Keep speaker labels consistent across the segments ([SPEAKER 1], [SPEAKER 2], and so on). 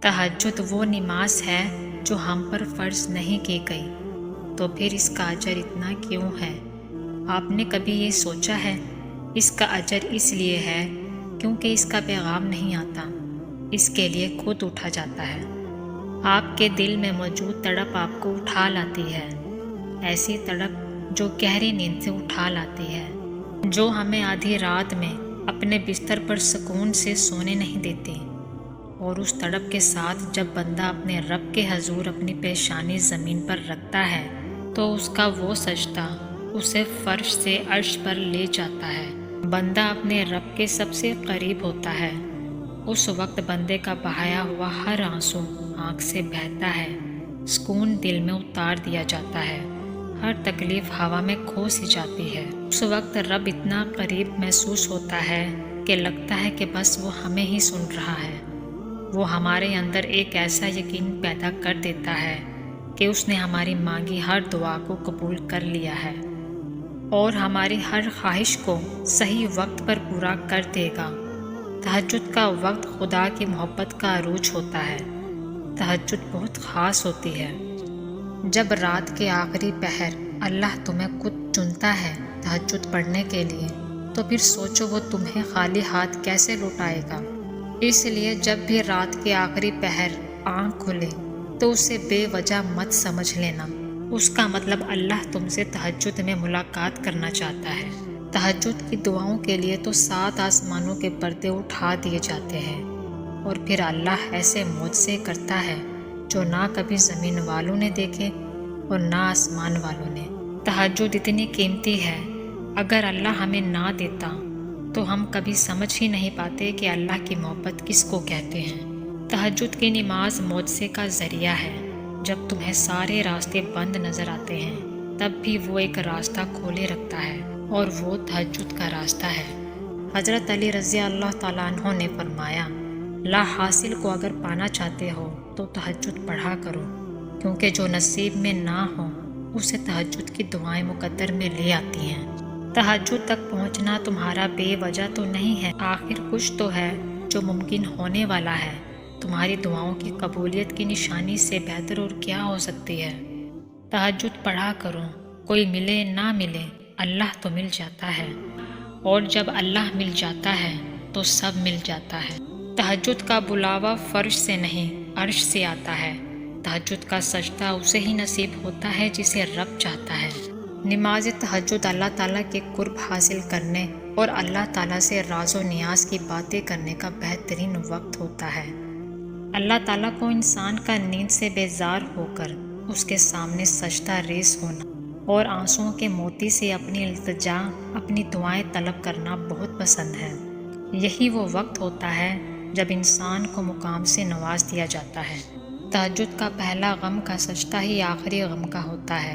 [SPEAKER 1] تہجد وہ نماز ہے جو ہم پر فرض نہیں کی گئی، تو پھر اس کا اجر اتنا کیوں ہے؟ آپ نے کبھی یہ سوچا ہے؟ اس کا اجر اس لیے ہے کیونکہ اس کا پیغام نہیں آتا، اس کے لیے خود اٹھا جاتا ہے۔ آپ کے دل میں موجود تڑپ آپ کو اٹھا لاتی ہے، ایسی تڑپ جو گہری نیند سے اٹھا لاتی ہے، جو ہمیں آدھی رات میں اپنے بستر پر سکون سے سونے نہیں دیتی۔ اور اس تڑپ کے ساتھ جب بندہ اپنے رب کے حضور اپنی پیشانی زمین پر رکھتا ہے تو اس کا وہ سجدہ اسے فرش سے عرش پر لے جاتا ہے۔ بندہ اپنے رب کے سب سے قریب ہوتا ہے۔ اس وقت بندے کا بہایا ہوا ہر آنسو آنکھ سے بہتا ہے، سکون دل میں اتار دیا جاتا ہے، ہر تکلیف ہوا میں کھو سی جاتی ہے۔ اس وقت رب اتنا قریب محسوس ہوتا ہے کہ لگتا ہے کہ بس وہ ہمیں ہی سن رہا ہے۔ وہ ہمارے اندر ایک ایسا یقین پیدا کر دیتا ہے کہ اس نے ہماری مانگی ہر دعا کو قبول کر لیا ہے اور ہماری ہر خواہش کو صحیح وقت پر پورا کر دے گا۔ تہجد کا وقت خدا کی محبت کا عروج ہوتا ہے۔ تہجد بہت خاص ہوتی ہے۔ جب رات کے آخری پہر اللہ تمہیں خود چنتا ہے تہجد پڑھنے کے لیے، تو پھر سوچو وہ تمہیں خالی ہاتھ کیسے لوٹائے گا۔ اس لیے جب بھی رات کے آخری پہر آنکھ کھلے تو اسے بے وجہ مت سمجھ لینا، اس کا مطلب اللہ تم سے تہجد میں ملاقات کرنا چاہتا ہے۔ تہجد کی دعاؤں کے لیے تو 7 آسمانوں کے پردے اٹھا دیے جاتے ہیں، اور پھر اللہ ایسے معجزے کرتا ہے جو نہ کبھی زمین والوں نے دیکھے اور نہ آسمان والوں نے۔ تہجد اتنی قیمتی ہے، اگر اللہ ہمیں نہ دیتا تو ہم کبھی سمجھ ہی نہیں پاتے کہ اللہ کی محبت کس کو کہتے ہیں۔ تہجد کی نماز معجزے کا ذریعہ ہے۔ جب تمہیں سارے راستے بند نظر آتے ہیں تب بھی وہ ایک راستہ کھولے رکھتا ہے، اور وہ تہجد کا راستہ ہے۔ حضرت علی رضی اللہ تعالیٰ عنہ نے فرمایا، لا حاصل کو اگر پانا چاہتے ہو تو تہجد پڑھا کرو، کیونکہ جو نصیب میں نہ ہو اسے تہجد کی دعائیں مقدر میں لے آتی ہیں۔ تہجد تک پہنچنا تمہارا بے وجہ تو نہیں ہے، آخر کچھ تو ہے جو ممکن ہونے والا ہے۔ تمہاری دعاؤں کی قبولیت کی نشانی سے بہتر اور کیا ہو سکتی ہے۔ تہجد پڑھا کرو، کوئی ملے نہ ملے اللہ تو مل جاتا ہے، اور جب اللہ مل جاتا ہے تو سب مل جاتا ہے۔ تہجد کا بلاوا فرش سے نہیں عرش سے آتا ہے۔ تہجد کا سجدہ اسے ہی نصیب ہوتا ہے جسے رب چاہتا ہے۔ نماز تہجد اللہ تعالیٰ کے قرب حاصل کرنے اور اللہ تعالیٰ سے راز و نیاز کی باتیں کرنے کا بہترین وقت ہوتا ہے۔ اللہ تعالیٰ کو انسان کا نیند سے بیزار ہو کر اس کے سامنے سجدہ ریز ہونا اور آنسوؤں کے موتی سے اپنی التجا، اپنی دعائیں طلب کرنا بہت پسند ہے۔ یہی وہ وقت ہوتا ہے جب انسان کو مقام سے نواز دیا جاتا ہے۔ تہجد کا پہلا غم کا سجدہ ہی آخری غم کا ہوتا ہے،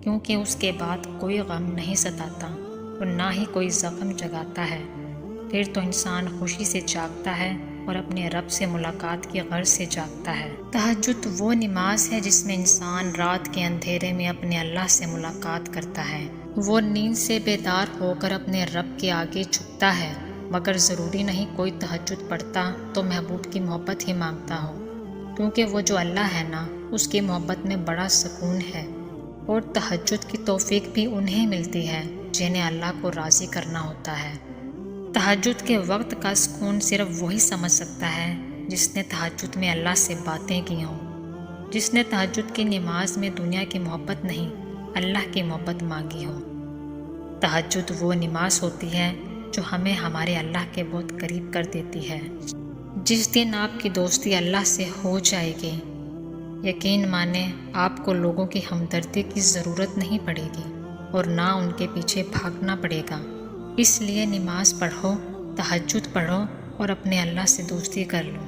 [SPEAKER 1] کیونکہ اس کے بعد کوئی غم نہیں ستاتا اور نہ ہی کوئی زخم جگاتا ہے۔ پھر تو انسان خوشی سے جاگتا ہے اور اپنے رب سے ملاقات کی غرض سے جاگتا ہے۔ تہجد وہ نماز ہے جس میں انسان رات کے اندھیرے میں اپنے اللہ سے ملاقات کرتا ہے۔ وہ نیند سے بیدار ہو کر اپنے رب کے آگے جھکتا ہے، مگر ضروری نہیں کوئی تہجد پڑھتا تو محبوب کی محبت ہی مانگتا ہو، کیونکہ وہ جو اللہ ہے نا، اس کی محبت میں بڑا سکون ہے، اور تہجد کی توفیق بھی انہیں ملتی ہے جنہیں اللہ کو راضی کرنا ہوتا ہے۔ تہجد کے وقت کا سکون صرف وہی سمجھ سکتا ہے جس نے تہجد میں اللہ سے باتیں کی ہوں، جس نے تہجد کی نماز میں دنیا کی محبت نہیں اللہ کی محبت مانگی ہو۔ تہجد وہ نماز ہوتی ہے جو ہمیں ہمارے اللہ کے بہت قریب کر دیتی ہے۔ جس دن آپ کی دوستی اللہ سے ہو جائے گی، یقین مانیں آپ کو لوگوں کی ہمدردی کی ضرورت نہیں پڑے گی اور نہ ان کے پیچھے بھاگنا پڑے گا۔ اس لیے نماز پڑھو، تہجد پڑھو اور اپنے اللہ سے دوستی کر لو۔